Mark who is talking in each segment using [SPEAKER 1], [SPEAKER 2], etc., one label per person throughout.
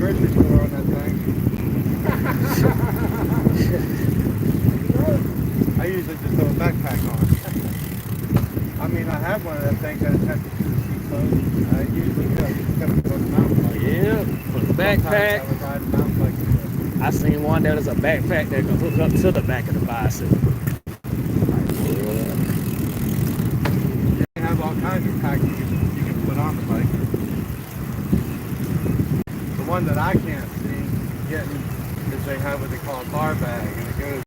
[SPEAKER 1] grocery store on that thing. I usually just throw a backpack on. I mean, I have one of them things that attaches to the seat post. I usually do. I just got to go to the mountain bike.
[SPEAKER 2] Yeah, for the backpack.
[SPEAKER 1] I would ride a mountain bike.
[SPEAKER 2] I seen one that was a backpack that can hook up to the back of the bicycle.
[SPEAKER 1] They have all kinds of packs you can put on the bike. The one that I can't see getting is they have what they call a bar bag, and it goes.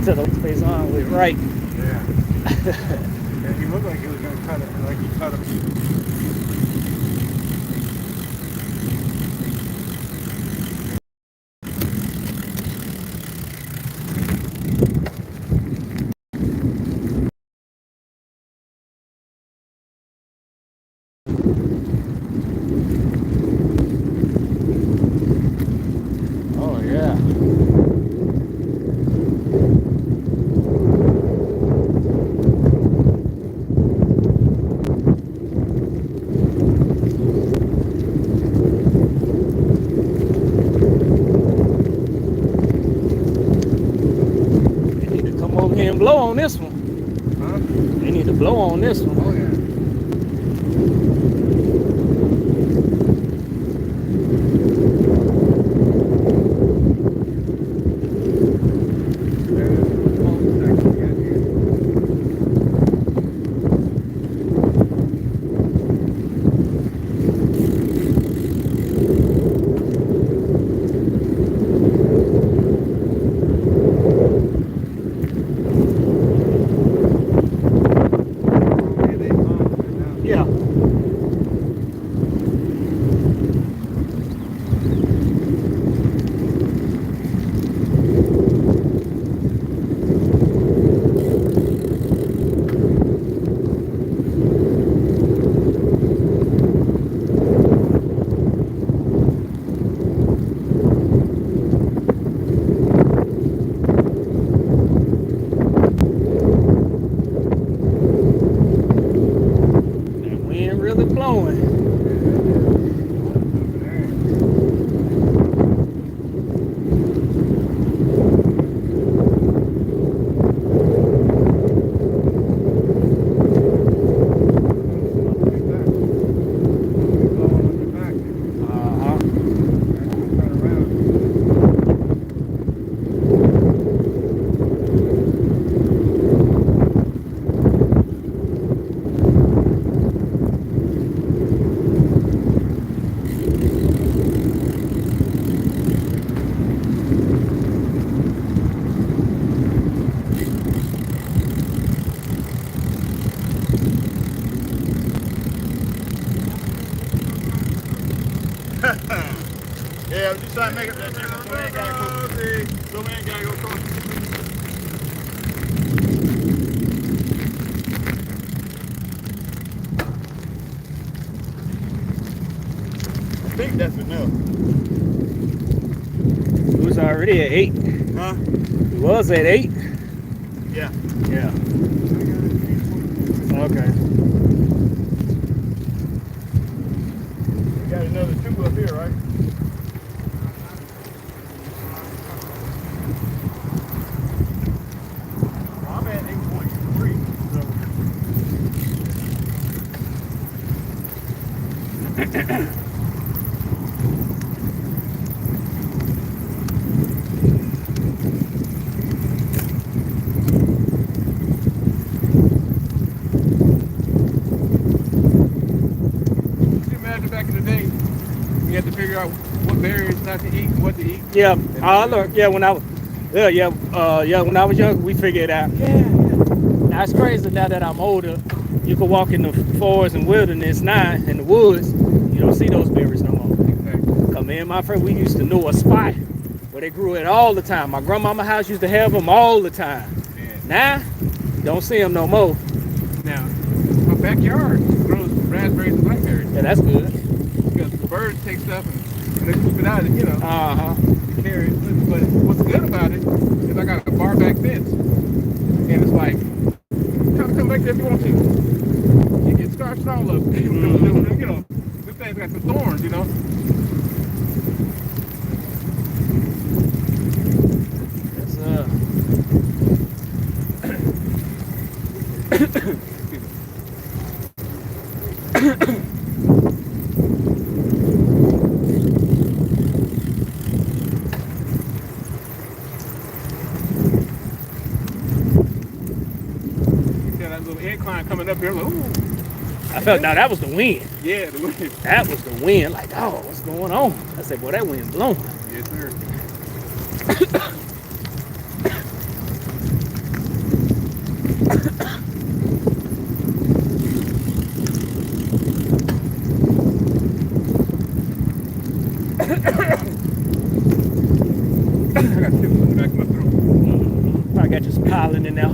[SPEAKER 2] To the face on with right.
[SPEAKER 1] Yeah. Yeah, he looked like he was going to cut it, like he cut it.
[SPEAKER 2] Oh yeah. Blow on this one.
[SPEAKER 1] Huh?
[SPEAKER 2] They need to blow on this one.
[SPEAKER 1] Oh, yeah. Yeah, I'm just trying to make it that difference. So we ain't gotta go across. I think that's enough.
[SPEAKER 2] It was already at 8.
[SPEAKER 1] Huh?
[SPEAKER 2] It was at 8.
[SPEAKER 1] Yeah.
[SPEAKER 2] Yeah. Okay.
[SPEAKER 1] We got another 2 up here, right? Well, I'm at 8.3, so. Back in the day, you had to figure out what berries not to eat, what to eat.
[SPEAKER 2] Yeah, look, yeah, when I was, when I was young, we figured it out. Yeah. Now it's crazy now that I'm older. You can walk in the forest and wilderness now in the woods. You don't see those berries no more.
[SPEAKER 1] Exactly.
[SPEAKER 2] Come me and my friend, we used to know a spot where they grew it all the time. My grandmama house used to have them all the time.
[SPEAKER 1] Yeah.
[SPEAKER 2] Now, don't see them no more.
[SPEAKER 1] Now, my backyard grows raspberries and blackberries.
[SPEAKER 2] Yeah, that's good.
[SPEAKER 1] Because the birds take stuff and they scoop it out, you know,
[SPEAKER 2] Uh-huh.
[SPEAKER 1] carry it. But what's good about it is I got a bar back fence. And it's like, come back there if you want to. You get scratched all up. You know, this thing's got some thorns, you know.
[SPEAKER 2] That's
[SPEAKER 1] That little incline coming up here, like, ooh,
[SPEAKER 2] I felt now that was the wind.
[SPEAKER 1] yeah, the wind.
[SPEAKER 2] That was the wind. Like, oh, what's going on? I said, boy, that wind's blowing.
[SPEAKER 1] Yes, sir. I got tips in the back of my throat.
[SPEAKER 2] I got you some pollen in there.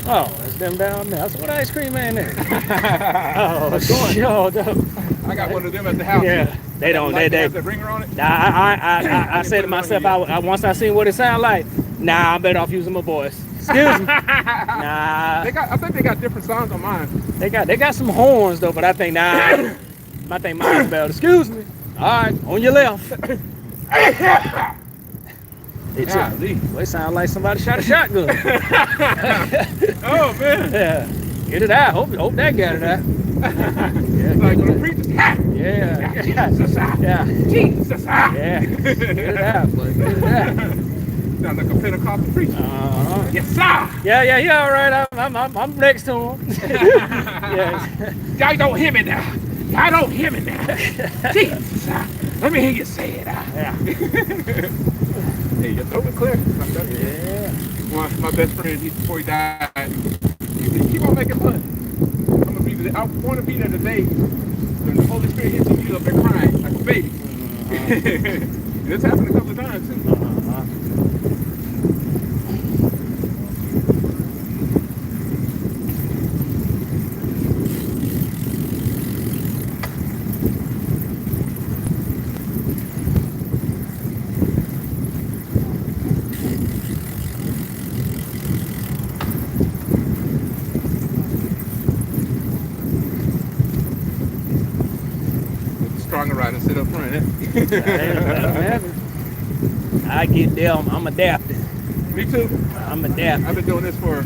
[SPEAKER 2] Oh, that's them down there. That's what ice cream man there. Oh, sure.
[SPEAKER 1] I got one of them at the house.
[SPEAKER 2] Yeah, they don't.
[SPEAKER 1] Like
[SPEAKER 2] They.
[SPEAKER 1] has that ringer on it.
[SPEAKER 2] I said to myself, I once I seen what it sound like. Nah, I'm better off using my voice. Excuse me. Nah,
[SPEAKER 1] I think they got different sounds on mine.
[SPEAKER 2] they got some horns though, but I think I think mine's better. Excuse me. All right, on your left.
[SPEAKER 1] Golly.
[SPEAKER 2] They sound like somebody shot a shotgun.
[SPEAKER 1] Oh man.
[SPEAKER 2] Yeah, get it out. Hope that got it out. Yeah,
[SPEAKER 1] Like
[SPEAKER 2] get
[SPEAKER 1] when
[SPEAKER 2] it
[SPEAKER 1] the preacher's hat.
[SPEAKER 2] out. Yeah, yeah.
[SPEAKER 1] Jesus.
[SPEAKER 2] Yeah, get it out, boy. Get it out.
[SPEAKER 1] Sound like a Pentecostal preacher.
[SPEAKER 2] Uh-huh.
[SPEAKER 1] Yes, sir.
[SPEAKER 2] Yeah. All right, I'm next to him. Yeah.
[SPEAKER 1] Y'all don't hear me now. Y'all don't hear me now. Jesus. Let me hear you say it.
[SPEAKER 2] Yeah.
[SPEAKER 1] Hey, your throat is clear.
[SPEAKER 2] Yeah.
[SPEAKER 1] My best friend, before he died, he said, keep on making fun. I want to be there today when the Holy Spirit hits you, you up there crying like a baby. It's happened a couple of times too. Stronger rider sit up front.
[SPEAKER 2] I get there, I'm adapting.
[SPEAKER 1] Me too.
[SPEAKER 2] I'm adapting.
[SPEAKER 1] I've been doing this for, I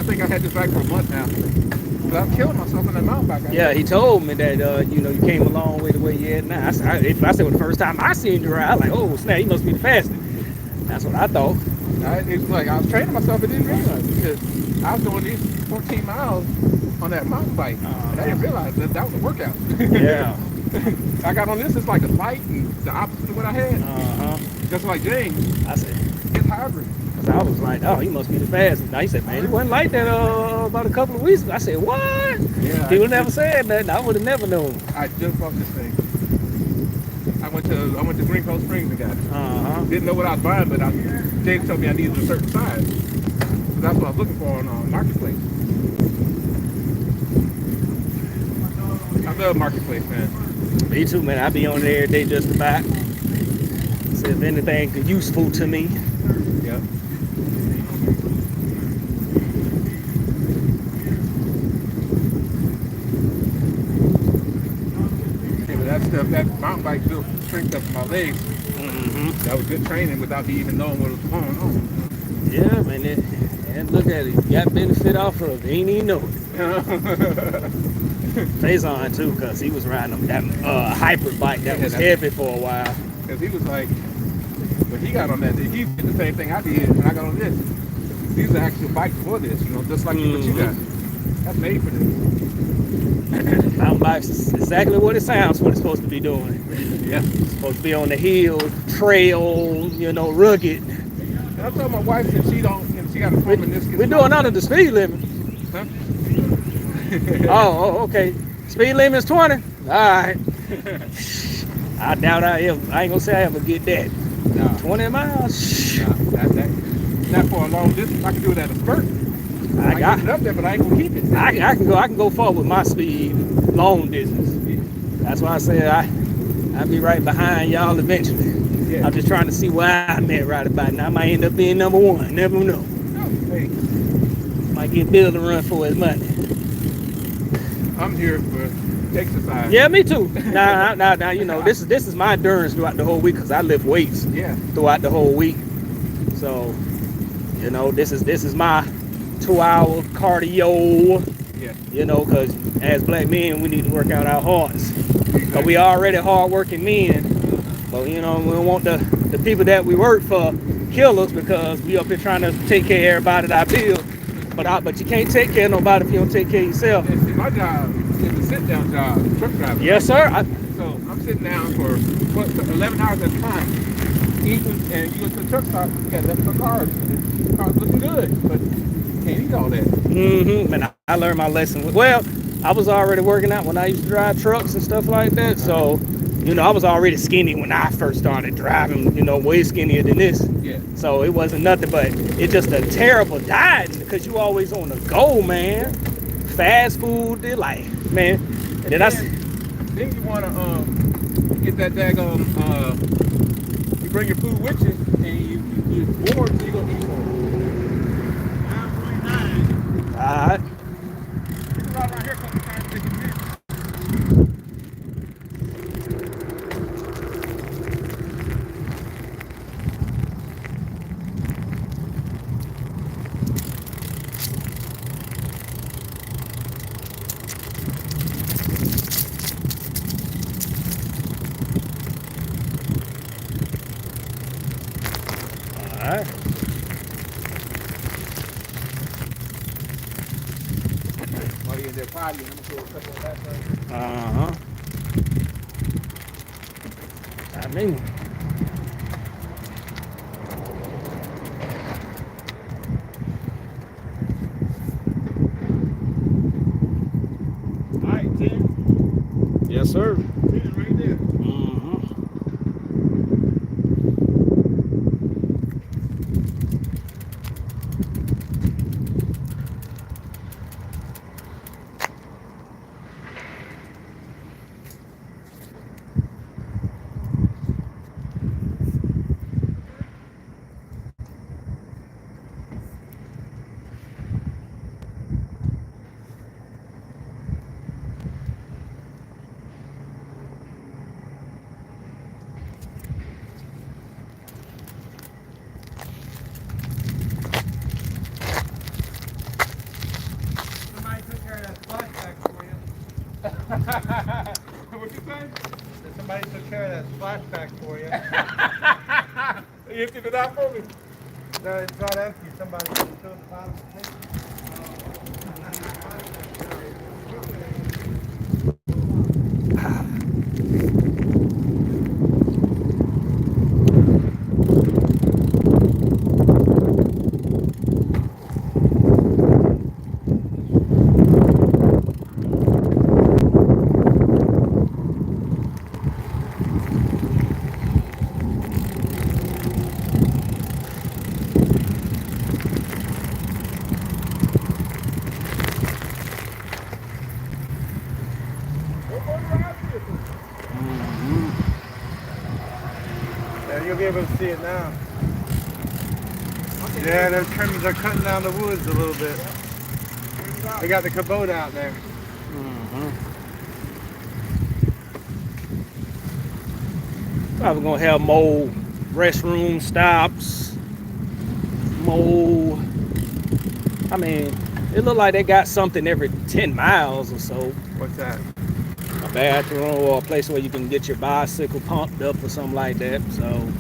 [SPEAKER 1] think I had this bike for a month now. But I'm killing myself on that mountain bike.
[SPEAKER 2] Yeah, he told me that you came a long way the way you at now. I said it was the first time I seen you ride, I was like, oh snap, he must be the fastest. That's what I thought.
[SPEAKER 1] It's like I was training myself, I didn't realize it, because I was doing these 14 miles on that mountain bike. And I didn't realize that was a workout.
[SPEAKER 2] Yeah.
[SPEAKER 1] I got on this, it's like a light and the opposite of what I had. Just like James.
[SPEAKER 2] I said,
[SPEAKER 1] it's hybrid.
[SPEAKER 2] Cause I was like, oh, he must be the fastest. Now he said, man, he wasn't like that about a couple of weeks ago. I said, what?
[SPEAKER 1] Yeah.
[SPEAKER 2] He would never said that. I would have never known.
[SPEAKER 1] I just bought this thing. I went to Greenpoint Springs and got it. Didn't know what I was buying, but James told me I needed a certain size. So that's what I was looking for on Marketplace. I love Marketplace, man.
[SPEAKER 2] Me too, man. I be on there every day just about. See if anything useful to me.
[SPEAKER 1] Yeah. That mountain bike built strength up in my legs. That was good training without me even knowing what was going on.
[SPEAKER 2] Yeah, man. And look at it. You got benefit off of it. Ain't even know it. Faison too, cause he was riding that hybrid bike that was heavy for a while.
[SPEAKER 1] Cause he was like, when he got on that, he did the same thing I did when I got on this. These are actual bikes for this, just like what you got. That's made for this.
[SPEAKER 2] Mountain bikes is exactly what it sounds what it's supposed to be doing.
[SPEAKER 1] Yeah.
[SPEAKER 2] It's supposed to be on the hill, trail, rugged.
[SPEAKER 1] And I told my wife that she got a foam in this.
[SPEAKER 2] We're doing under the speed limit.
[SPEAKER 1] Huh?
[SPEAKER 2] Oh, okay. Speed limit is 20. All right. I doubt I ain't gonna say I ever get that.
[SPEAKER 1] No.
[SPEAKER 2] 20 miles.
[SPEAKER 1] No, not for a long distance. I can do it at a spurt. I can get it up there, but I ain't gonna keep it.
[SPEAKER 2] I can go forward with my speed, long distance. That's why I said I'll be right behind y'all eventually.
[SPEAKER 1] Yeah.
[SPEAKER 2] I'm just trying to see where I'm at right about now. I might end up being number one. Never know.
[SPEAKER 1] Oh, hey.
[SPEAKER 2] Might get Bill to run for his money.
[SPEAKER 1] I'm here for exercise.
[SPEAKER 2] Yeah, me too. Now, this is my endurance throughout the whole week because I lift weights throughout the whole week. So, this is my 2-hour cardio. Yeah. Because as black men, we need to work out our hearts. Because we already hard-working men. But, we don't want the people that we work for kill us because we up here trying to take care of everybody that I build. But you can't take care of nobody if you don't take care of yourself.
[SPEAKER 1] And see, my job is a sit-down job, truck driver.
[SPEAKER 2] Yes, sir.
[SPEAKER 1] So I'm sitting down for 11 hours at a time, eating, and you go to the truck stop, you got the cars. The car's looking good, but you can't eat all that.
[SPEAKER 2] Man, I learned my lesson. Well, I was already working out when I used to drive trucks and stuff like that. So, I was already skinny when I first started driving, way skinnier than this.
[SPEAKER 1] Yeah.
[SPEAKER 2] So it wasn't nothing, but it's just a terrible diet because you always on the go, man. Fast food, they're like, man. And then
[SPEAKER 1] then you want to get that daggone, you bring your food with you and you're bored, so you're going to eat more. 9.9.
[SPEAKER 2] All right.
[SPEAKER 1] It's right around here because it's trying to take a minute.
[SPEAKER 2] All right.
[SPEAKER 1] While you're in there partying, I'm going to throw a couple of that thing.
[SPEAKER 2] I mean.
[SPEAKER 1] All right, 10.
[SPEAKER 2] Yes, sir.
[SPEAKER 1] 10 right there.
[SPEAKER 3] Somebody took care of that splashback for you.
[SPEAKER 1] What you say?
[SPEAKER 3] Somebody took care of that splashback for you.
[SPEAKER 1] You emptied it out for me?
[SPEAKER 3] No, it's not empty. Somebody filled the bottom of the tank. Yeah, you'll be able to see it now. Yeah, those trimmers are cutting down the woods a little bit. They got the Kubota out there.
[SPEAKER 2] Probably gonna have more restroom stops, more. I mean, It looked like they got something every 10 miles or so.
[SPEAKER 3] What's that?
[SPEAKER 2] A bathroom or a place where you can get your bicycle pumped up or something like that. So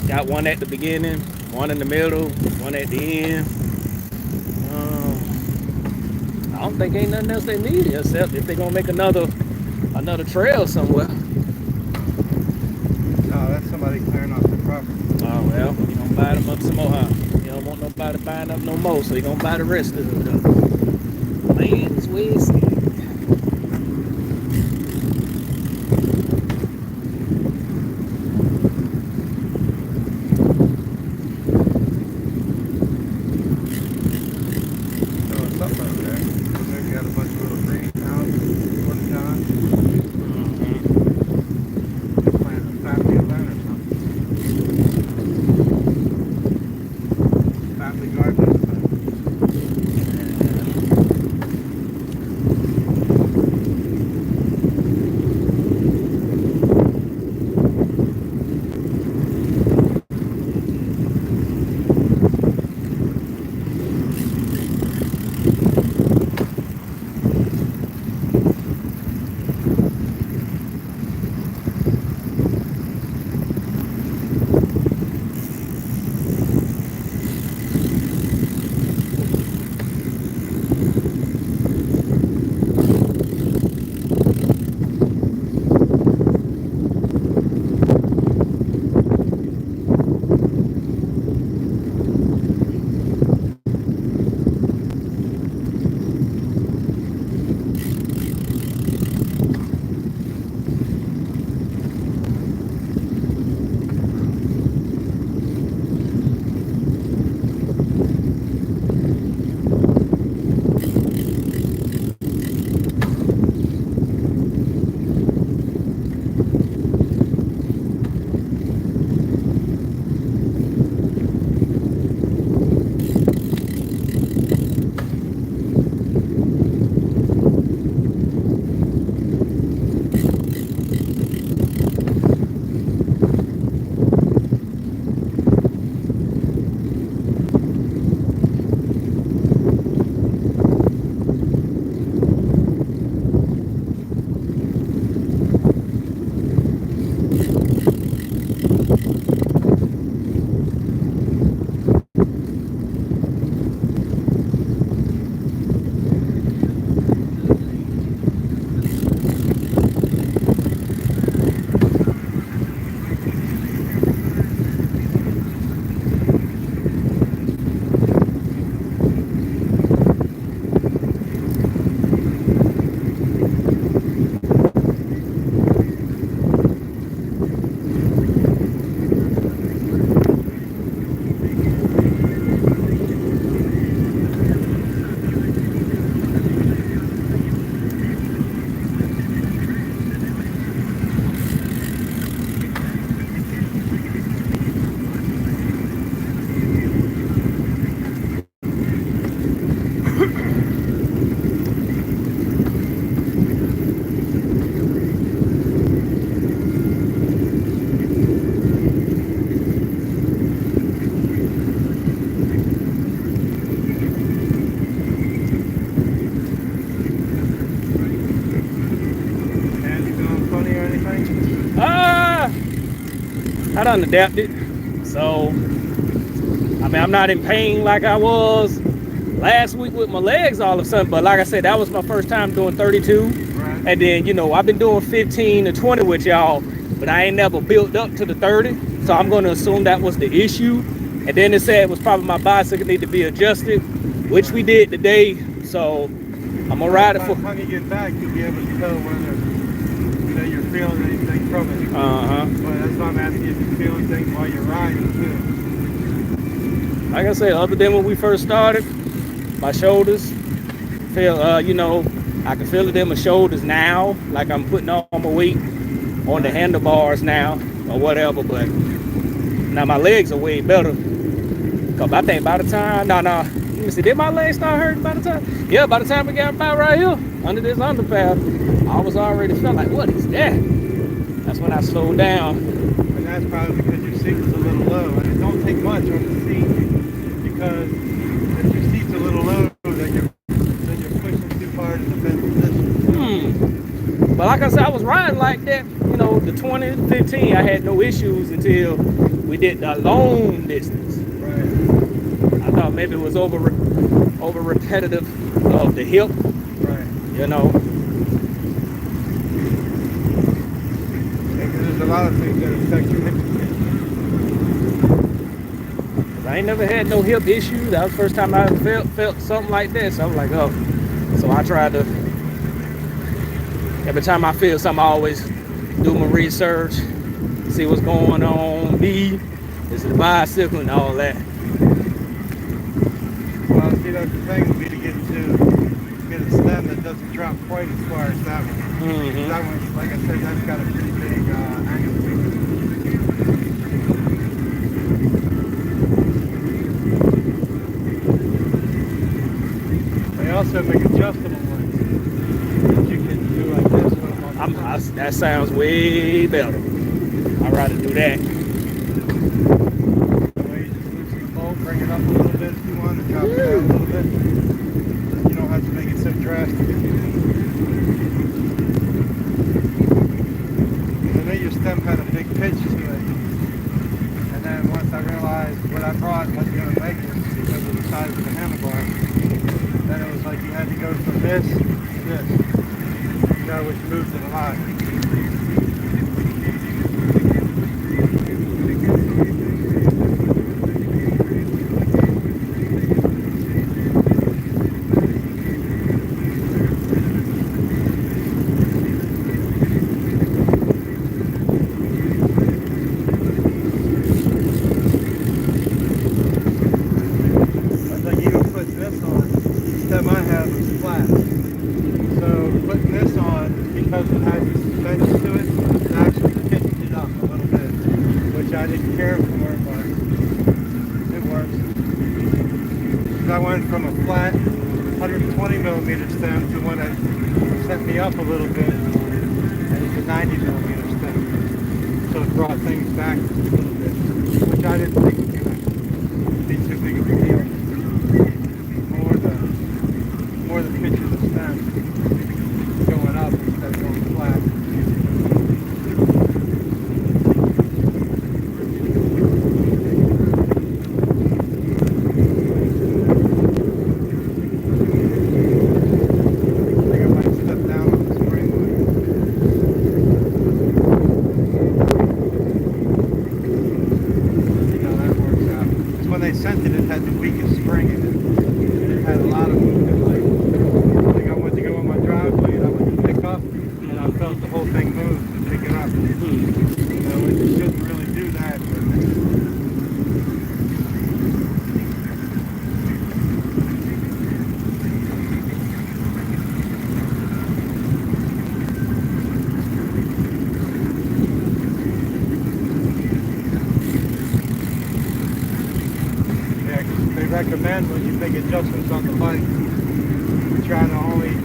[SPEAKER 2] got one at the beginning, one in the middle, one at the end. I don't think ain't nothing else they need except if they're gonna make another trail somewhere.
[SPEAKER 3] Oh, that's somebody clearing off the property.
[SPEAKER 2] Oh well, you gonna buy them up some more, huh? You don't want nobody buying up no more, so you gonna buy the rest of the lands west. I done adapted. So, I mean, I'm not in pain like I was last week with my legs all of a sudden. But like I said, that was my first time doing 32.
[SPEAKER 3] Right.
[SPEAKER 2] And then, you know, I've been doing 15 to 20 with y'all, but I ain't never built up to the 30. So I'm going to assume that was the issue. And then it said it was probably my bicycle need to be adjusted, which we did today. So I'm gonna ride it for.
[SPEAKER 3] By the time you get back, you'll be able to tell whether you're feeling anything from it. But that's why I'm asking if you're feeling things while you're riding too.
[SPEAKER 2] Like I said, other than when we first started, my shoulders feel, you know, I can feel it in my shoulders now, like I'm putting all my weight on the handlebars now or whatever. But now my legs are way better. Cause I think by the time, let me see, did my legs start hurting by the time? Yeah, by the time we got about right here under this underpass, I was already felt like, what is that? That's when I slowed down.
[SPEAKER 3] And that's probably because your seat was a little low. And it don't take much on the seat, because if your seat's a little low, then
[SPEAKER 2] riding like that, you know, the 2015, I had no issues until we did the long distance.
[SPEAKER 3] Right.
[SPEAKER 2] I thought maybe it was over repetitive of the hip,
[SPEAKER 3] Right.
[SPEAKER 2] you know.
[SPEAKER 3] Because there's a lot of things that affect your hip.
[SPEAKER 2] I ain't never had no hip issue. That was the first time I ever felt something like that. So I was like, oh. So I tried to, every time I feel something, I always do my research, see what's going on, me, is it a bicycle and all that.
[SPEAKER 3] Well, see, that's the thing would be to get a stem that doesn't drop quite as far as that one.
[SPEAKER 2] Mm-hmm.
[SPEAKER 3] That one, like I said, that's got a pretty big angle to it. They also make adjustable ones that you can do like this with them on the top.
[SPEAKER 2] That sounds way better. I'd rather do that.
[SPEAKER 3] That way you just loosen the bolt, bring it up a little bit if you want, and drop it down a little bit. You don't have to make it so drastic if you do. I know your stem had a big pitch to it. And then once I realized what I brought wasn't going to make it because of the size of the handlebar, then it was like you had to go from this to this. That which moved it a lot. I went from a flat 120 millimeter stem to one that sent me up a little bit, and it's a 90 millimeter stem. So it brought things back a little bit, which I didn't think was going to be too big of a deal. More the pitch of the stem going up instead of going flat. Recommend when you make adjustments on the bike, try to only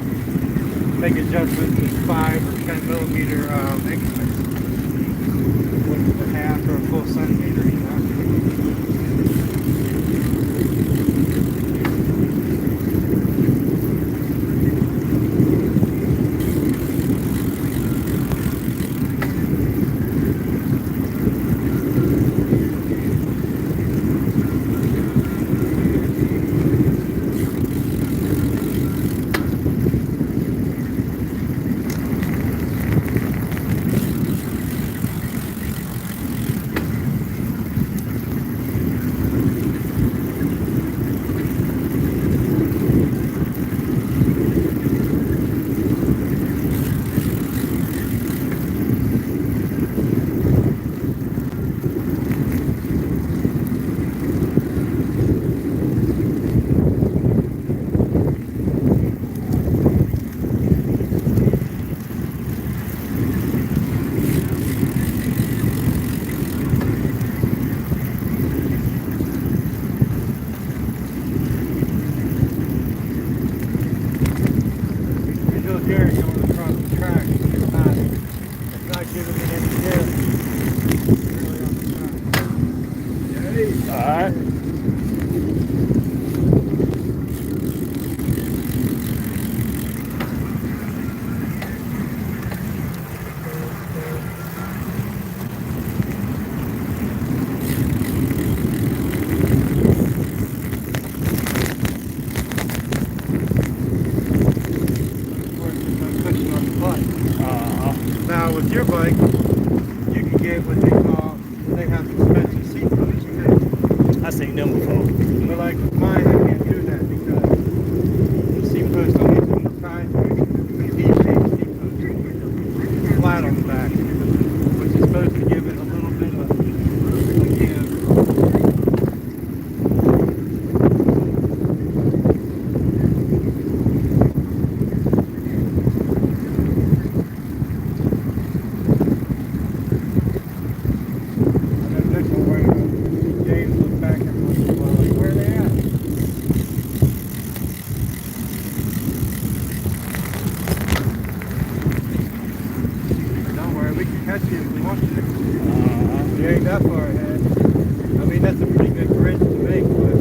[SPEAKER 3] make adjustments in 5 or 10 millimeter increments, with a half or a full centimeter, you know.
[SPEAKER 2] seen them before.
[SPEAKER 3] But like with mine, I can't do that because the seat post on these side, V-shaped seat post, flat on the back, which is supposed to give it a little bit of give. Catch you if we want to. You ain't that far ahead. I mean, that's a pretty good bridge to make, but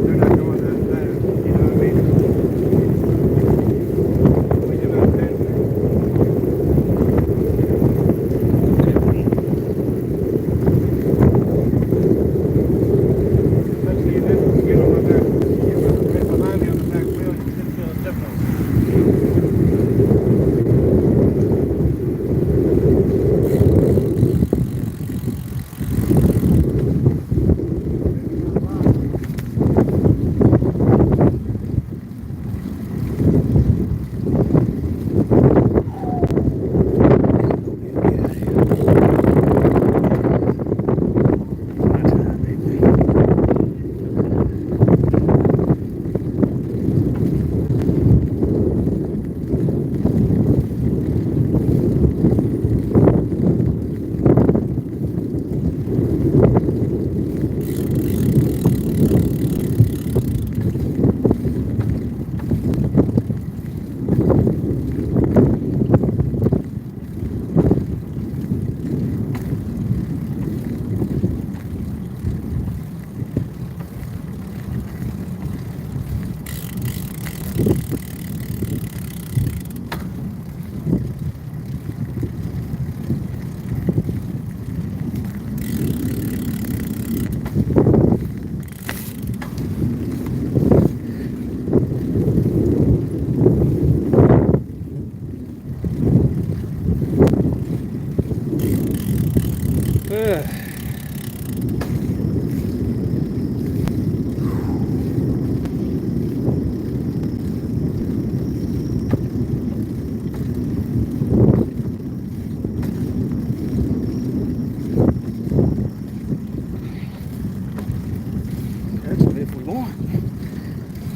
[SPEAKER 3] they're not going that fast. You know what I mean? We do have 10 there. Especially if you get on the back, you get behind me on the back wheel, you can feel a difference.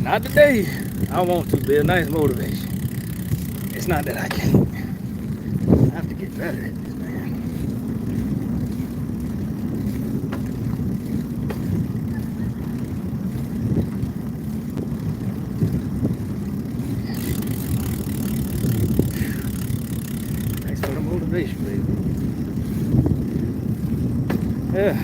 [SPEAKER 2] Not today. I want to be a nice motivation. It's not that I can't. I have to get better at this, man. Thanks for the motivation, baby. Yeah.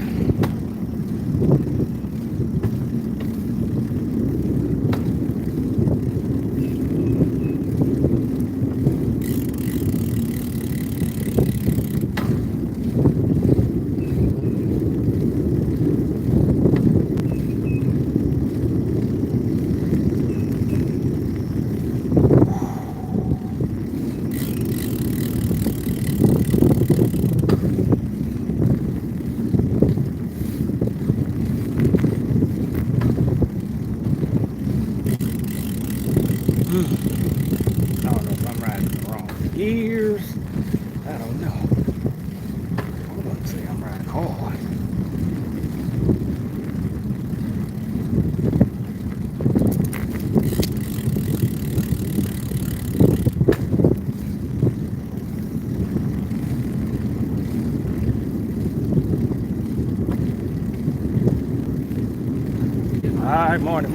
[SPEAKER 2] I don't know if I'm riding the wrong gears. I don't know. I'm going to say I'm riding hard. All right, morning.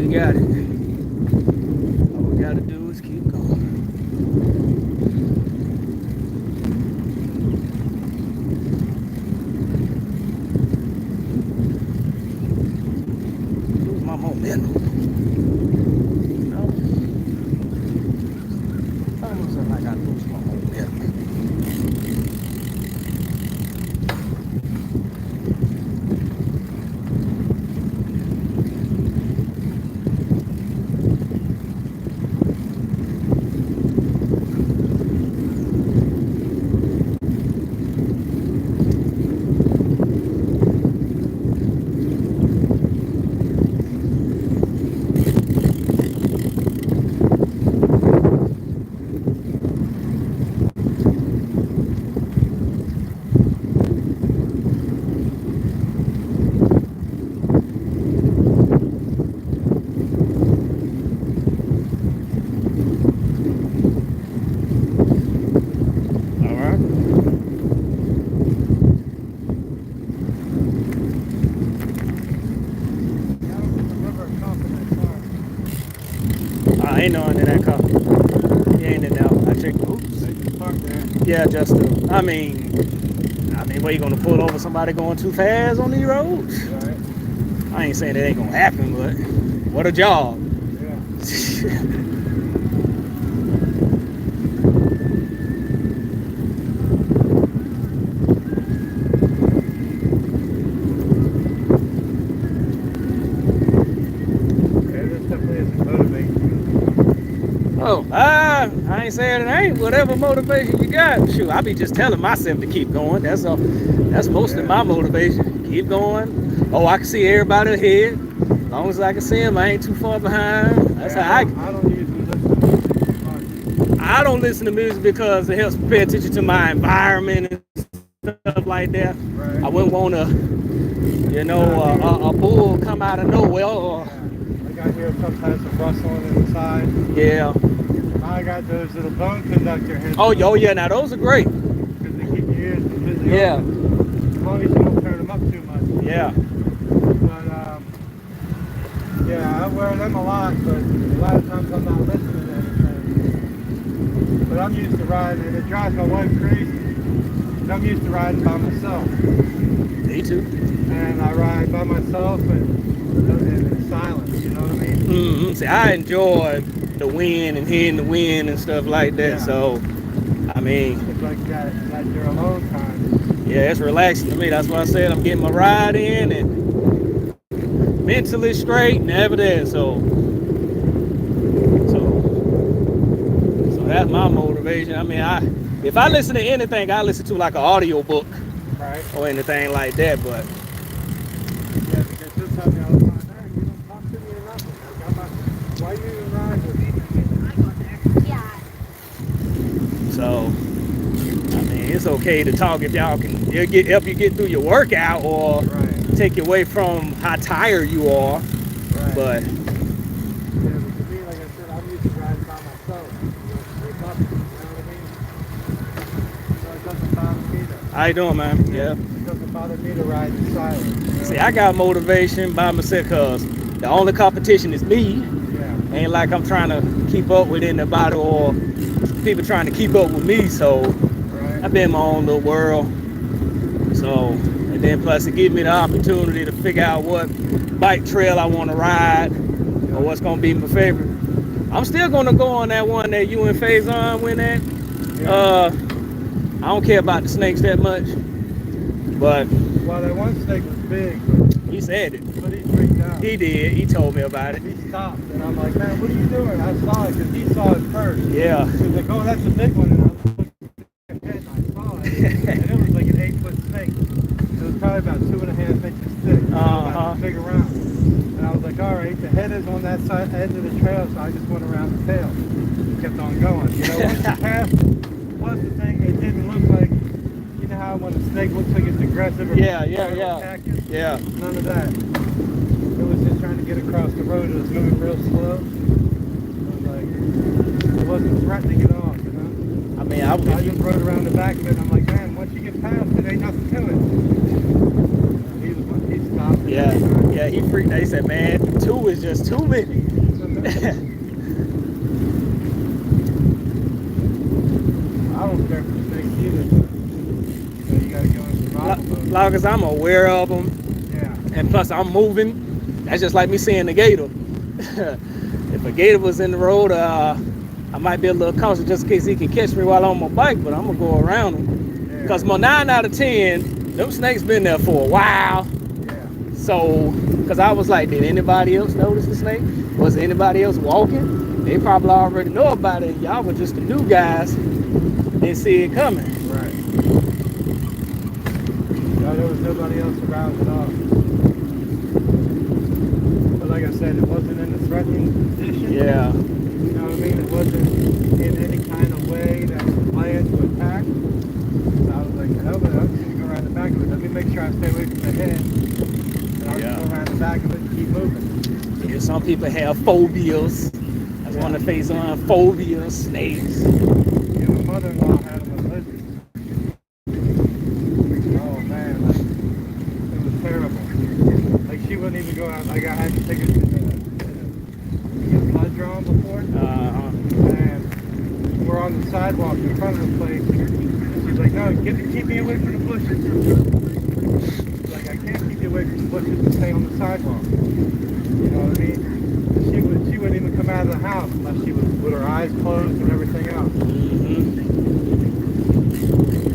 [SPEAKER 2] we got it. All we gotta do is keep going. Lose my momentum. No. Almost like I lose my momentum. I ain't no under that car. He ain't in there. I checked. Oops. Yeah, just I mean, where you gonna pull over somebody going too fast on these roads?
[SPEAKER 3] Right.
[SPEAKER 2] I ain't saying that ain't gonna happen, but what a job.
[SPEAKER 3] Yeah.
[SPEAKER 2] Oh, I ain't saying it ain't. Whatever motivation you got, shoot, I be just telling myself to keep going. That's all. That's mostly my motivation. Keep going. Oh, I can see everybody ahead. As long as I can see them, I ain't too far behind. That's how
[SPEAKER 3] I don't usually listen to music much.
[SPEAKER 2] I don't listen to music because it helps me pay attention to my environment and stuff like that.
[SPEAKER 3] Right.
[SPEAKER 2] I wouldn't want to, a bull come out of nowhere. Or,
[SPEAKER 3] Like I hear sometimes some rustling inside.
[SPEAKER 2] yeah.
[SPEAKER 3] I got those little bone conductor heads.
[SPEAKER 2] Oh, yeah. Now those are great.
[SPEAKER 3] Because they keep your ears completely
[SPEAKER 2] Yeah.
[SPEAKER 3] open. As long as you don't turn them up too much.
[SPEAKER 2] Yeah.
[SPEAKER 3] But, yeah, I wear them a lot, but a lot of times I'm not listening to anything. But I'm used to riding, and it drives my wife crazy. But I'm used to riding by myself.
[SPEAKER 2] Me too.
[SPEAKER 3] And I ride by myself and in silence, you know what I mean?
[SPEAKER 2] Mm-hmm. See, I enjoy the wind and hearing the wind and stuff like that.
[SPEAKER 3] Yeah.
[SPEAKER 2] So, I mean,
[SPEAKER 3] It's like that, like your alone time.
[SPEAKER 2] yeah, it's relaxing to me. That's why I said I'm getting my ride in and mentally straight and everything. So that's my motivation. I mean, if I listen to anything, I listen to like an audio book
[SPEAKER 3] Right.
[SPEAKER 2] or anything like that. But
[SPEAKER 3] Yeah, because she'll tell me all the time, hey, you don't talk to me or nothing. Like, why you even ride with me?
[SPEAKER 2] so, I mean, it's okay to talk if y'all can help you get through your workout or
[SPEAKER 3] Right.
[SPEAKER 2] take you away from how tired you are.
[SPEAKER 3] Right.
[SPEAKER 2] But
[SPEAKER 3] Yeah, but to me, like I said, I'm used to riding by myself. Wake up, you know what I mean? So it doesn't bother me to.
[SPEAKER 2] how you doing, man? Yeah.
[SPEAKER 3] It doesn't bother me to ride in silence. You know?
[SPEAKER 2] See, I got motivation by myself because the only competition is me.
[SPEAKER 3] Yeah.
[SPEAKER 2] Ain't like I'm trying to keep up with anybody or people trying to keep up with me. So
[SPEAKER 3] Right.
[SPEAKER 2] I've been in my own little world. So, and then plus it gives me the opportunity to figure out what bike trail I want to ride or what's going to be my favorite. I'm still going to go on that one that you and Faison went at.
[SPEAKER 3] Yeah.
[SPEAKER 2] I don't care about the snakes that much, but
[SPEAKER 3] Well, that one snake was big, but
[SPEAKER 2] he said it.
[SPEAKER 3] he freaked out.
[SPEAKER 2] He did. He told me about it.
[SPEAKER 3] He stopped, and I'm like, man, what are you doing? I saw it because he saw it first.
[SPEAKER 2] Yeah.
[SPEAKER 3] He was like, oh, that's a big one, and I was looking at it, and I saw it, and it was like an 8-foot snake. It was probably about 2.5 inches thick.
[SPEAKER 2] Uh-huh.
[SPEAKER 3] Big around. And I was like, all right, the head is on that side edge of the trail, so I just went around the tail. Kept on going. You know, once you passed, plus the thing, it didn't look like, you know how when a snake looks like it's aggressive or
[SPEAKER 2] Yeah.
[SPEAKER 3] attack you?
[SPEAKER 2] Yeah.
[SPEAKER 3] None of that. It was just trying to get across the road. It was moving real slow. I was like, it wasn't threatening at all, you know?
[SPEAKER 2] I mean,
[SPEAKER 3] I just rode around the back of it, and I'm like, man, once you get past it, ain't nothing to it. He stopped.
[SPEAKER 2] Yeah, he freaked out. He said, man, 2 is just too many.
[SPEAKER 3] I don't care for snakes either, but you gotta go in survival mode.
[SPEAKER 2] Long as I'm aware of them,
[SPEAKER 3] Yeah.
[SPEAKER 2] and plus I'm moving. That's just like me seeing the gator. If a gator was in the road, I might be a little cautious just in case he can catch me while I'm on my bike, but I'm gonna go around him. Because my 9 out of 10, them snakes been there for a while.
[SPEAKER 3] Yeah.
[SPEAKER 2] So, because I was like, did anybody else notice the snake? Was anybody else walking? They probably already know about it. Y'all were just the new guys. Didn't see it coming.
[SPEAKER 3] Right. No, there was nobody else around at all. But like I said, it wasn't in a threatening position.
[SPEAKER 2] Yeah.
[SPEAKER 3] You know what I mean? It wasn't in any kind of way that was planned to attack. So I was like, hell, but I'm just going to go around the back of it. Let me make sure I stay away from the head. And I'll just go around the back of it and keep moving.
[SPEAKER 2] Yeah, some people have phobias. That's one of the face on phobias, snakes.
[SPEAKER 3] Yeah, my mother-in-law had them with lizards. Oh man, like, it was terrible. Like she wouldn't even go out. Like I had to take her to get blood drawn before. And we're on the sidewalk in front of the place. And she's like, no, keep me away from the bushes. Like I can't keep you away from the bushes and stay on the sidewalk. You know what I mean? She wouldn't even come out of the house unless she was with her eyes closed and everything else.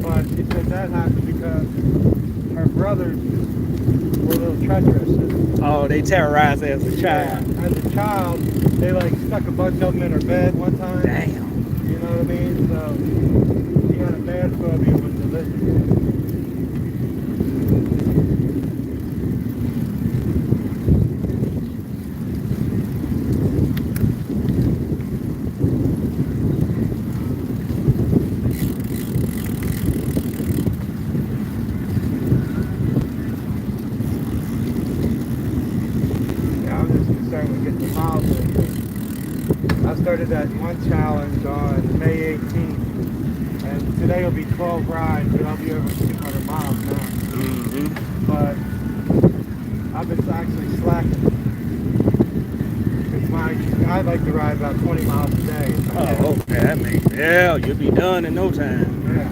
[SPEAKER 3] But she said that happened because her brothers were a little treacherous.
[SPEAKER 2] Oh, they terrorized as a child.
[SPEAKER 3] As a child, they like stuck a bunch of them in her bed one time.
[SPEAKER 2] Damn.
[SPEAKER 3] You know what I mean? So she had a bad phobia with the lizard. I started that one challenge on May 18th, and today will be 12 rides, but I'll be over 200 miles now. But I've been actually slacking. Because I like to ride about 20 miles a day.
[SPEAKER 2] Oh, okay, that makes sense. Yeah, you'll be done in no time.
[SPEAKER 3] Yeah.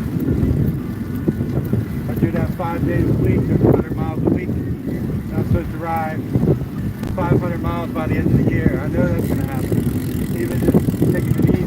[SPEAKER 3] I do that 5 days a week, 100 miles a week. And I'm supposed to ride 500 miles by the end of the year. I know that's going to happen. Even just taking it easy.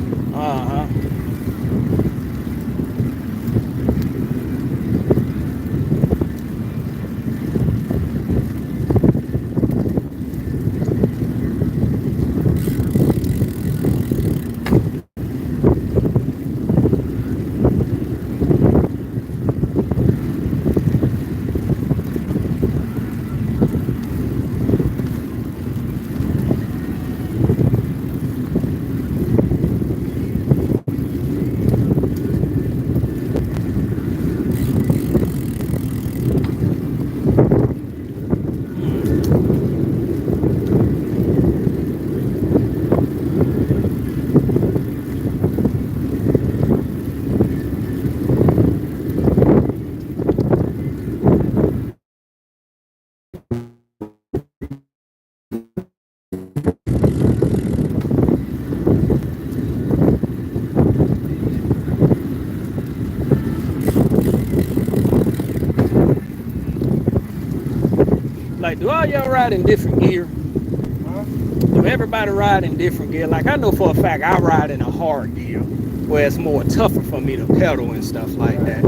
[SPEAKER 2] Like, do all y'all ride in different gear?
[SPEAKER 3] Huh?
[SPEAKER 2] Do everybody ride in different gear? Like, I know for a fact I ride in a hard gear, where it's more tougher for me to pedal and stuff like that.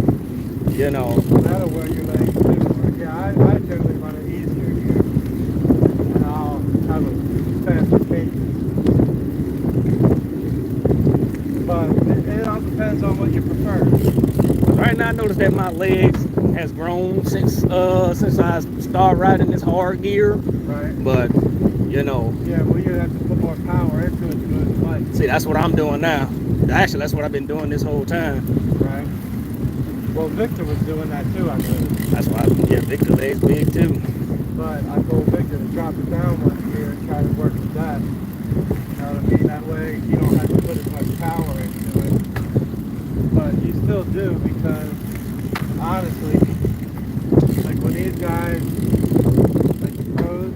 [SPEAKER 2] You know.
[SPEAKER 3] That'll wear your legs too. Yeah, I generally run an easier gear. And I'll have a faster pace. But it all depends on what you prefer.
[SPEAKER 2] Right now, I noticed that my legs has grown since I started riding this hard gear.
[SPEAKER 3] Right.
[SPEAKER 2] But you know.
[SPEAKER 3] Yeah, well, you have to put more power into it to go as light.
[SPEAKER 2] See, that's what I'm doing now. Actually, that's what I've been doing this whole time.
[SPEAKER 3] Right. Well, Victor was doing that too, I noticed.
[SPEAKER 2] That's why, yeah, Victor's legs big too.
[SPEAKER 3] But I told Victor to drop it down one gear and try to work with that. You know what I mean? That way you don't have to put as much power into it. But you still do because, honestly, like when these guys, like the pros,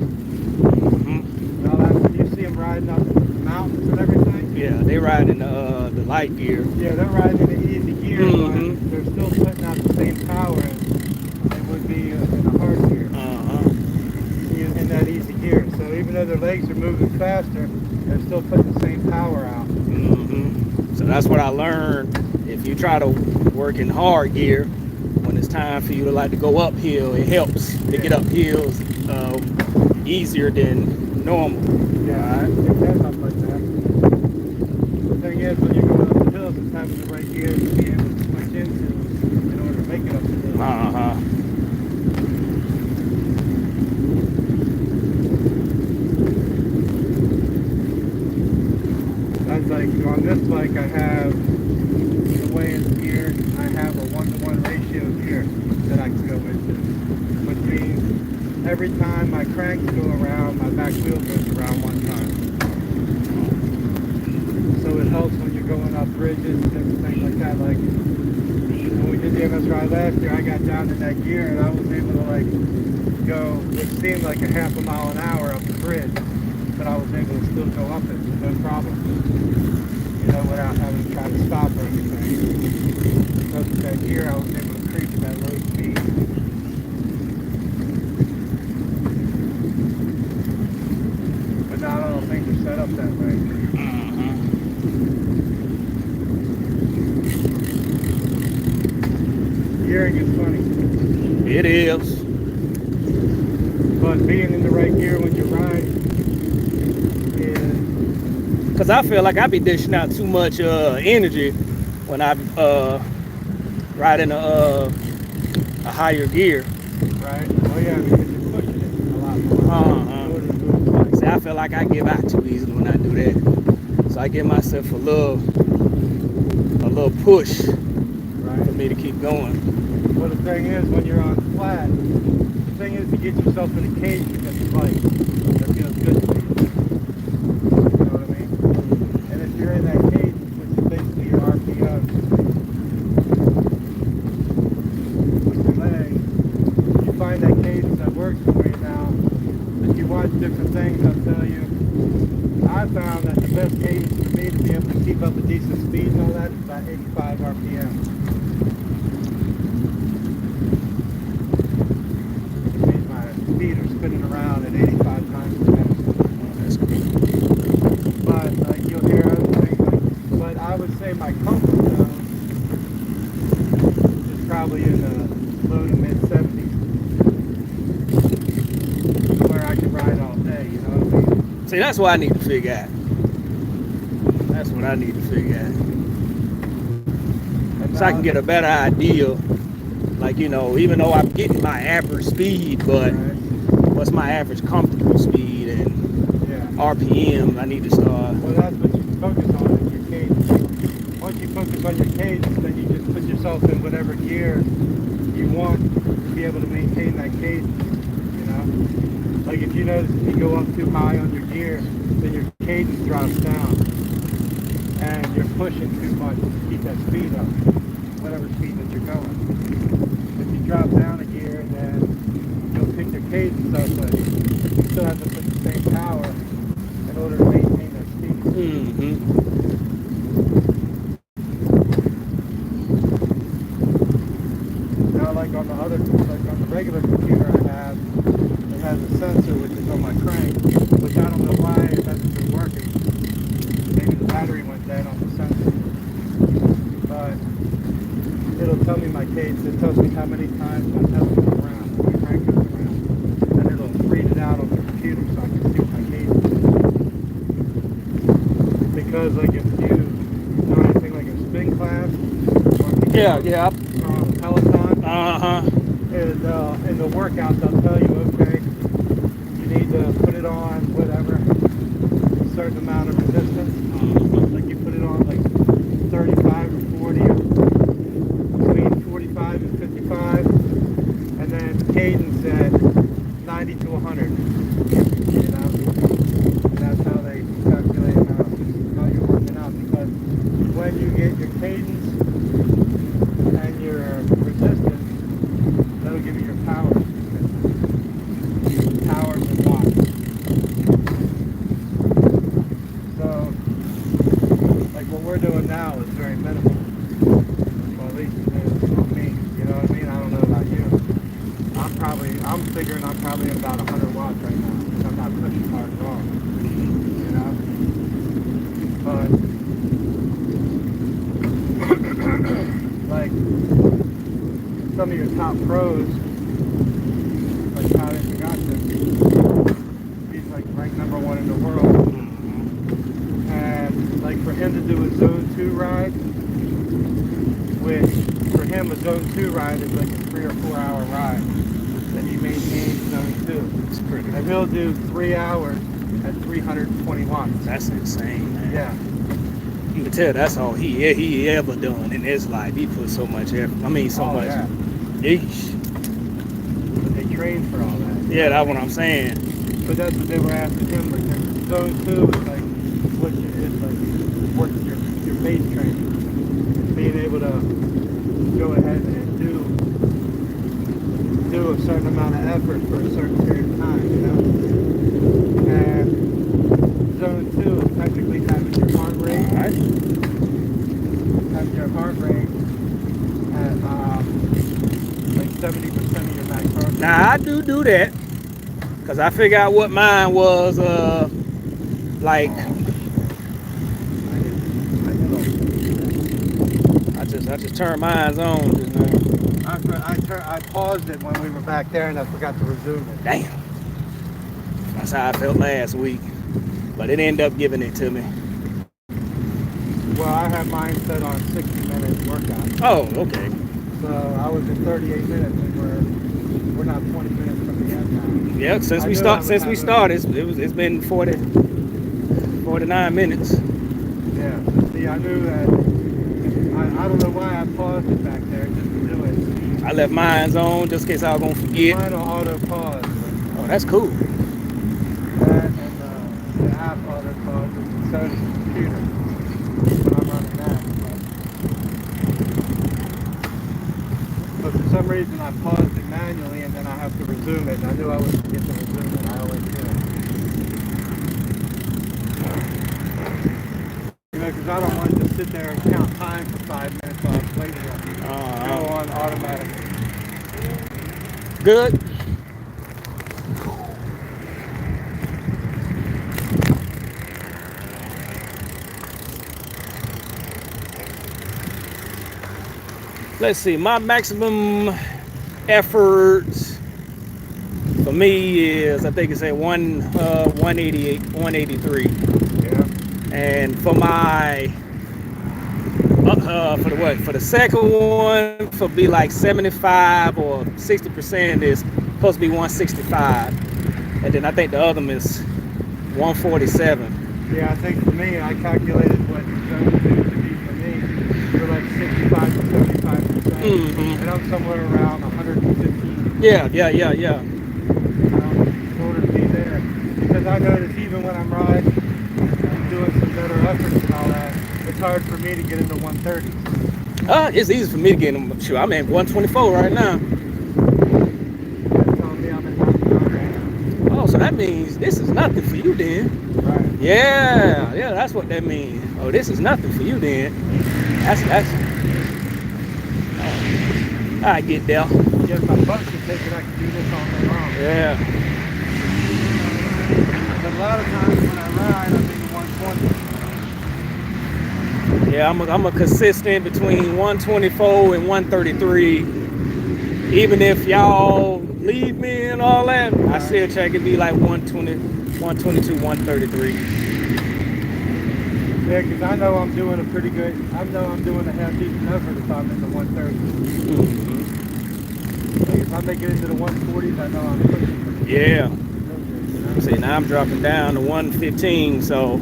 [SPEAKER 3] you know, you see them riding up mountains and everything.
[SPEAKER 2] Yeah, they ride in the light gear.
[SPEAKER 3] Yeah, they're riding in the easy gear,
[SPEAKER 2] Mhm.
[SPEAKER 3] but they're still putting out the same power as they would be in a hard gear, in that easy gear. So even though their legs are moving faster, they're still putting the same power out.
[SPEAKER 2] So that's what I learned. If you try to work in hard gear, when it's time for you to like to go uphill, it helps to get up hills easier than normal.
[SPEAKER 3] Yeah, it can help like that. The thing is, when you're going up the hills, it's having the right gear to be able to switch into in order to make it up the hill. That's like, on this bike I have, the way it's geared, I have a 1-to-1 ratio gear that I can go into. Which means every time my cranks go around, my back wheel goes around one time. So it helps when you're going up bridges and different things like that. Like when we did the MS ride last year, I got down in that gear and I was able to like go, it seemed like a half a mile an hour up the bridge, but I was able to still go up it, no problem. You know, without having to try to stop or anything. Because with that gear, I was able to creep at that low speed. But not all things are set up that way. Gearing is funny.
[SPEAKER 2] It is.
[SPEAKER 3] But being in the right gear when you ride is...
[SPEAKER 2] Because I feel like I be dishing out too much energy when I ride in a higher gear.
[SPEAKER 3] Right? Oh yeah, because you're pushing it a lot more.
[SPEAKER 2] See, I feel like I give out too easily when I do that. So I give myself a little push for me to keep going.
[SPEAKER 3] Well, the thing is, when you're on flat, the thing is to get yourself in a cage with the bike that feels good to you. You know what I mean? And if you're in that cage, which is basically your RPM, with your legs, you find that cadence that works for you now. If you watch different things, I'll tell you, I found that the best cadence for me to be able to keep up a decent speed and all that is about 85 RPM. Feet are spinning around at 85 times per minute. But like you'll hear other things like, but I would say my comfort zone is probably in the low to mid 70s, where I can ride all day, you know what I mean?
[SPEAKER 2] See, that's what I need to figure out. That's what I need to figure out. So I can get a better idea. Like, you know, even though I'm getting my average speed, but what's my average comfortable speed and RPM I need to start.
[SPEAKER 3] Well, that's what you focus on is your cadence. Once you focus on your cadence, then you just put yourself in whatever gear you want to be able to maintain that cadence, you know? Like if you notice if you go up too high on your gear, then your cadence drops down and you're pushing too much to keep that speed up, whatever speed that you're going. If you drop down a gear, then you'll pick your cadence up, but you still have to put the same power in order to maintain that speed. Now, like on the regular computer I have, it has a sensor which is on my crank, which I don't know why it hasn't been working. Maybe the battery went dead on the sensor, but it'll tell me my cadence. It tells me how many times my pedal goes around, my crank goes around. And it'll read it out on the computer so I can see what my cadence is. Because like if you know anything like a spin class, or Peloton, in the workouts they'll tell you, okay, you need to put it on whatever, a certain amount of resistance. Like you put it on like 35 or 40 or between 45 and 55, and then cadence at 90 to 100, you know, and that's how they calculate how you're working out, because when you get your cadence and your resistance, that'll give you your power. Powers and watts. So we're doing now is very minimal. Well, at least for me, you know what I mean? I don't know about you. I'm figuring I'm probably at about 100 watts right now because I'm not pushing hard at all. You know? But, like, some of your top pros, like Tyler Pagasa, he's like ranked #1 in the world. And like for him to do a zone 2 ride, which for him a zone 2 ride is like a 3 or 4 hour ride that he maintains zone 2.
[SPEAKER 2] It's pretty.
[SPEAKER 3] And he'll do 3 hours at 320 watts.
[SPEAKER 2] That's insane, man.
[SPEAKER 3] Yeah.
[SPEAKER 2] You can tell that's all he ever done in his life. He put so much effort. I mean, so much.
[SPEAKER 3] Yeah.
[SPEAKER 2] Yeesh.
[SPEAKER 3] They train for all that.
[SPEAKER 2] Yeah, that's what I'm saying.
[SPEAKER 3] But that's what they were asking him. Like zone 2 is like what is like what your base training, being able to go ahead and do a certain amount of effort for a certain period of time, you know. And zone 2 is technically having your heart rate,
[SPEAKER 2] Right.
[SPEAKER 3] having your heart rate at like 70% of your max heart rate.
[SPEAKER 2] Now I do that because I figured out what mine was. Like I just turned mine on just now.
[SPEAKER 3] I paused it when we were back there and I forgot to resume it.
[SPEAKER 2] Damn. That's how I felt last week, but it ended up giving it to me.
[SPEAKER 3] Well, I have mine set on 60-minute workout.
[SPEAKER 2] Oh, okay.
[SPEAKER 3] So I was at 38 minutes and we're not 20 minutes from the end now.
[SPEAKER 2] Yeah, since we started, it's been 49 minutes.
[SPEAKER 3] Yeah. So see, I knew that. I don't know why I paused it back there just to do it.
[SPEAKER 2] I left mine on just in case I was gonna forget.
[SPEAKER 3] Mine will auto pause.
[SPEAKER 2] Oh, that's cool.
[SPEAKER 3] That and the app auto pause, so does the computer when I'm running that. But for some reason I paused it manually and then I have to resume it. And I knew I would forget to resume it. I always do. You know, because I don't want to just sit there and count time for 5 minutes while I'm waiting on you. Go on automatically.
[SPEAKER 2] Good. Let's see, my maximum effort for me is, I think it's at 188, 183.
[SPEAKER 3] Yeah.
[SPEAKER 2] And for my for the second one, for be like 75 or 60% is supposed to be 165, and then I think the other one is 147.
[SPEAKER 3] Yeah, I think for me, I calculated what zone 2 to be for me. You're like 65 to 75%, and I'm somewhere around 115.
[SPEAKER 2] Yeah.
[SPEAKER 3] In order to be there, because I notice even when I'm riding, I'm doing some better efforts and all that. It's hard for me to get into 130.
[SPEAKER 2] It's easy for me to get them. Sure, I'm at 124 right now.
[SPEAKER 3] That's telling me I'm at 130 right now.
[SPEAKER 2] Oh, so that means this is nothing for you then.
[SPEAKER 3] Right.
[SPEAKER 2] Yeah, that's what that means. Oh, this is nothing for you then. That's. I get there.
[SPEAKER 3] Get my butt to take it, I can do this all day long.
[SPEAKER 2] Yeah.
[SPEAKER 3] But a lot of times when I ride, I'm in 120.
[SPEAKER 2] Yeah, I'm a consistent between 124 and 133. Even if y'all leave me and all that, I still check it be like 120, 122, 133.
[SPEAKER 3] Yeah, because I know I'm doing a pretty good, I know I'm doing a half decent effort if I'm in the 130s. Like if I make it into the 140s, I know I'm pushing.
[SPEAKER 2] Yeah. See, now I'm dropping down to 115, so.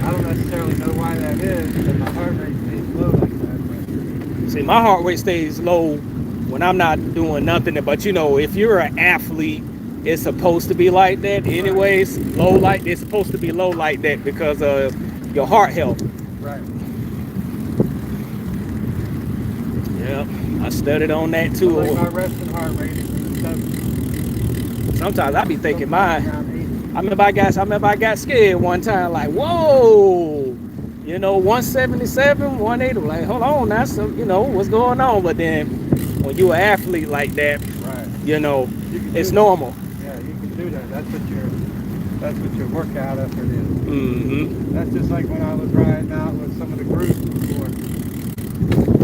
[SPEAKER 3] I don't necessarily know why that is, but my heart rate stays low like that. But
[SPEAKER 2] See, my heart rate stays low when I'm not doing nothing. But you know, if you're an athlete, it's supposed to be like that. Anyways, it's supposed to be low like that because of your heart health.
[SPEAKER 3] right.
[SPEAKER 2] Yeah, I studied on that too.
[SPEAKER 3] Like my resting heart rate is in the 70s.
[SPEAKER 2] Sometimes I be thinking, my
[SPEAKER 3] Around 80.
[SPEAKER 2] I remember I got scared one time, like, whoa, you know, 177, 180. Like, hold on, that's some, you know, what's going on? But then when you're an athlete like that,
[SPEAKER 3] Right.
[SPEAKER 2] you know,
[SPEAKER 3] You can
[SPEAKER 2] it's
[SPEAKER 3] do
[SPEAKER 2] normal.
[SPEAKER 3] that. Yeah, you can do that. That's what your workout effort is.
[SPEAKER 2] Mm-hmm.
[SPEAKER 3] That's just like when I was riding out with some of the groups before.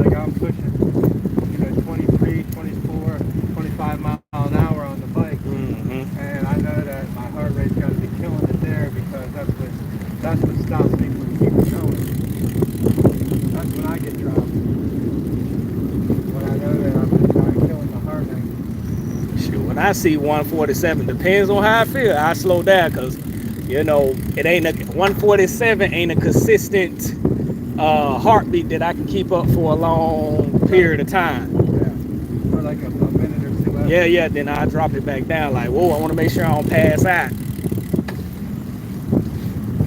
[SPEAKER 3] Like I'm pushing, 23, 24, 25 miles an hour on the bike.
[SPEAKER 2] Mm-hmm.
[SPEAKER 3] And I know that my heart rate's got to be killing it there because that's what stops me from keeping going. That's when I get dropped. When I know that I'm just trying to kill my heart rate.
[SPEAKER 2] Shoot, when I see 147, depends on how I feel. I slow down because, you know, it ain't a 147 ain't a consistent heartbeat that I can keep up for a long period of time.
[SPEAKER 3] Yeah. For like a minute or two left.
[SPEAKER 2] Yeah, then I drop it back down. Like, whoa, I want to make sure I don't pass out.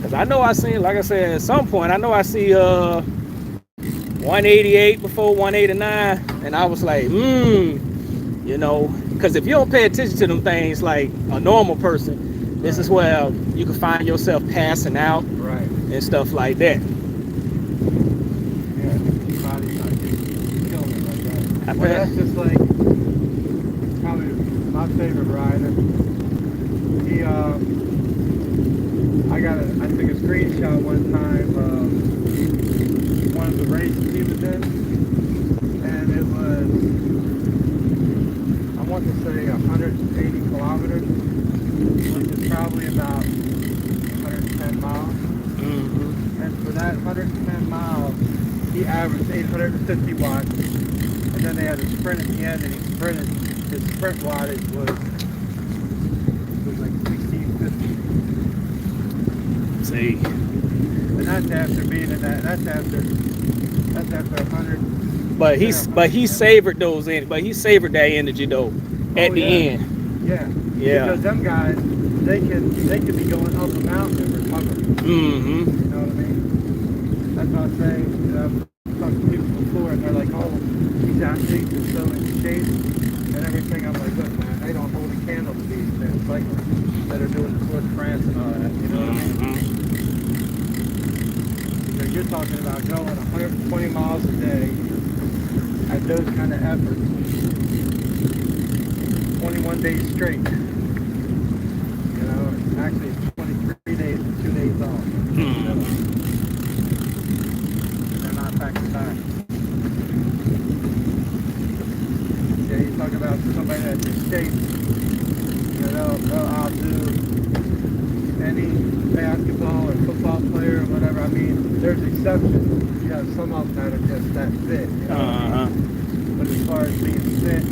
[SPEAKER 2] Cause I know I seen, like I said, at some point, I know I see 188 before 189, and I was like, you know, because if you don't pay attention to them things like a normal person, this is where you can find yourself passing out
[SPEAKER 3] Right.
[SPEAKER 2] and stuff like that.
[SPEAKER 3] Yeah, your body's not just killing it like that.
[SPEAKER 2] I
[SPEAKER 3] Well,
[SPEAKER 2] bet.
[SPEAKER 3] that's just like probably my favorite rider. He, I took a screenshot one time of one of the races he was in, and it was, I want to say 180 kilometers, which is probably about 110 miles.
[SPEAKER 2] Mm-hmm.
[SPEAKER 3] And for that 110 miles, he averaged 850 watts. And then they had a sprint at the end, and he sprinted. His sprint wattage was like 1650.
[SPEAKER 2] See,
[SPEAKER 3] And that's after being in that. That's after 100.
[SPEAKER 2] but he savored those in, but he savored that energy though at the end.
[SPEAKER 3] Yeah.
[SPEAKER 2] Yeah.
[SPEAKER 3] Because them guys, they could be going up a mountain and recover.
[SPEAKER 2] Mm-hmm.
[SPEAKER 3] You know what I mean? That's what I'm saying. I've talked to people before, and they're like, "Oh, these athletes are so in shape and everything." I'm like, "Look, man, they don't hold a candle to these cyclists that are doing the Tour de France and all that." You know what I mean?
[SPEAKER 2] Mm-hmm.
[SPEAKER 3] Because you're talking about going 120 miles a day at those kind of efforts, 21 days straight. You know, actually it's 23 days and 2 days off. They're not back to back. Yeah, you talk about somebody that's in shape. You know, they'll outdo any basketball or football player or whatever. I mean, there's exceptions. You have some of them that are just that fit. You know what I mean? But as far as being fit,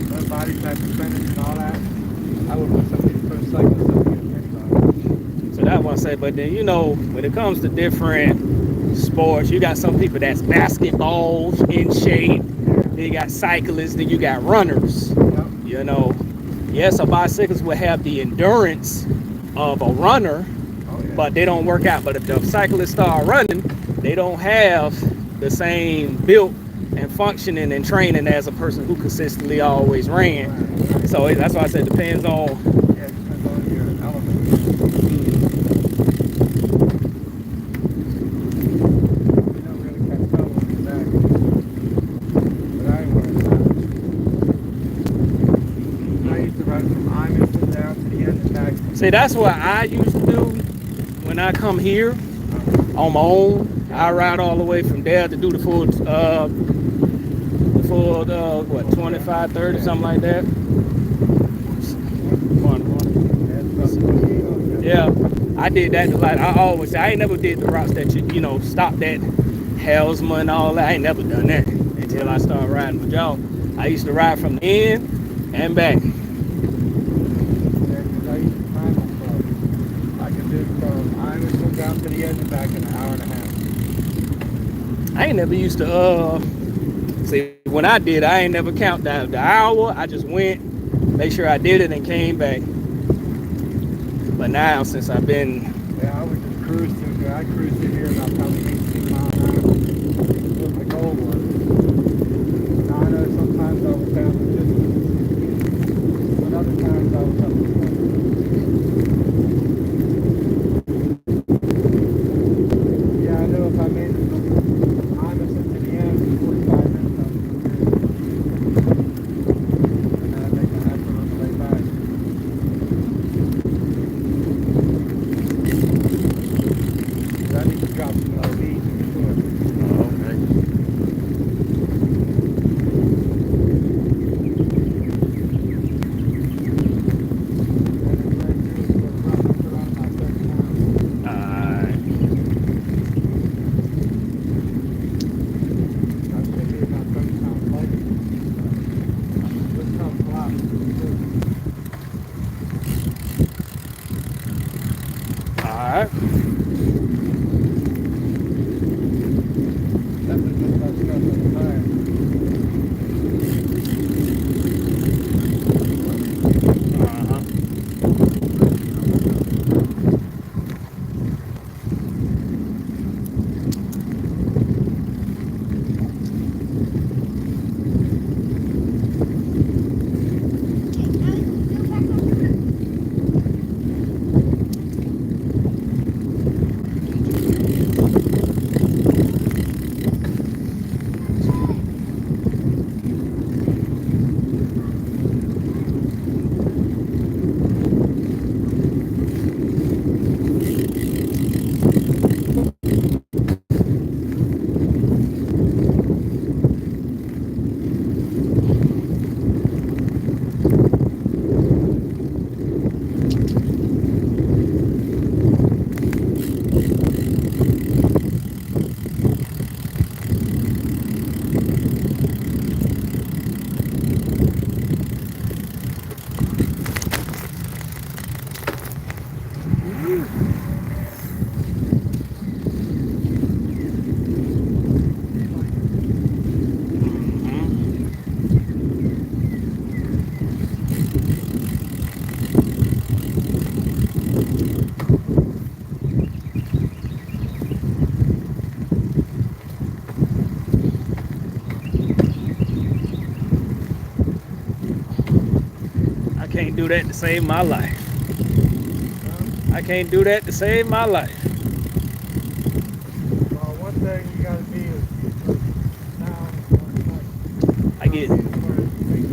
[SPEAKER 3] their body fat percentage and all that, I would put some of these pro cyclists up against anybody.
[SPEAKER 2] So that's what I say. But then, you know, when it comes to different sports, you got some people that's basketballs in shape. Then you got cyclists. Then you got runners.
[SPEAKER 3] Yep.
[SPEAKER 2] You know, yes, a bicyclist will have the endurance of a runner,
[SPEAKER 3] Oh, yeah.
[SPEAKER 2] but they don't work out. But if the cyclists start running, they don't have the same built and functioning and training as a person who consistently always ran.
[SPEAKER 3] Right.
[SPEAKER 2] So that's why I said it depends on.
[SPEAKER 3] Yeah, it depends on your element. You don't really catch tell when you're back. But I learned that. I used to ride from Imonson down to the end and back.
[SPEAKER 2] See, that's what I used to do when I come here on my own. I ride all the way from there to do the full, what, 25, 30, something like that. Yeah, I did that. Like I always say, I ain't never did the routes that you know stopped at Hellsman and all that. I ain't never done that until I started riding with y'all. I used to ride from the end and back.
[SPEAKER 3] Yeah, 'cause I used to time myself. I could do from Imonson down to the end and back in an hour and a half.
[SPEAKER 2] I ain't never used to see when I did. I ain't never count the hour. I just went, make sure I did it, and came back. But now, since I've been,
[SPEAKER 3] Yeah, I would just cruise through. I cruised through here about probably 18 miles an hour. That's what my goal was. Now I know sometimes I was down to 50, but other times I was up to 20. Yeah, I know if
[SPEAKER 2] right.
[SPEAKER 3] Definitely just about stuff on the tire.
[SPEAKER 2] Uh-huh. I can't do that to save my life. I can't do that to save my life.
[SPEAKER 3] Well, one thing you gotta be is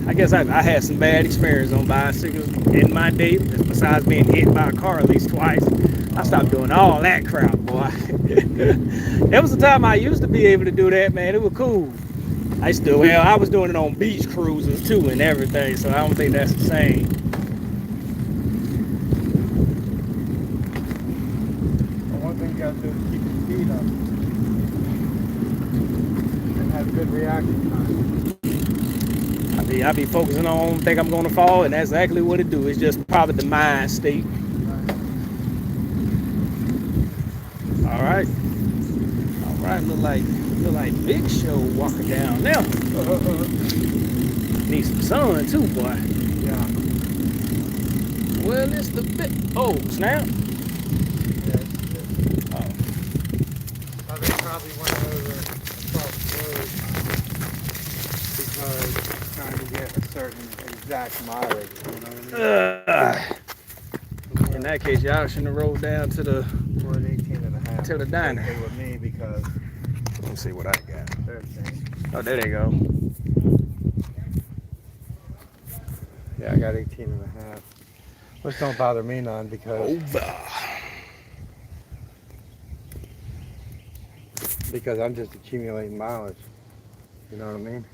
[SPEAKER 2] I guess I had some bad experience on bicycles in my day. Besides being hit by a car at least twice, I stopped doing all that crap, boy. There was a time I used to be able to do that, man. It was cool. I was doing it on beach cruises too and everything, so I don't think that's the same.
[SPEAKER 3] One thing you gotta do is keep your speed up and have good reaction time.
[SPEAKER 2] I be focusing on think I'm gonna fall, and that's exactly what it do. It's just probably the mind state. All right, look like Big Show walking down now. Need some sun too, boy.
[SPEAKER 3] Yeah.
[SPEAKER 2] Well, it's the bit. Oh, snap.
[SPEAKER 3] Yes.
[SPEAKER 2] Oh.
[SPEAKER 3] I think probably went over across the road because trying to get a certain exact mileage, you know what I mean?
[SPEAKER 2] In that case, y'all shouldn't have rolled down to the
[SPEAKER 3] We're at 18 and a half.
[SPEAKER 2] to the diner.
[SPEAKER 3] Okay with me because
[SPEAKER 2] Let me see what I got.
[SPEAKER 3] 13.
[SPEAKER 2] Oh, there they go.
[SPEAKER 3] Yeah, I got 18 and a half. Which don't bother me none because I'm just accumulating mileage. You know what I mean?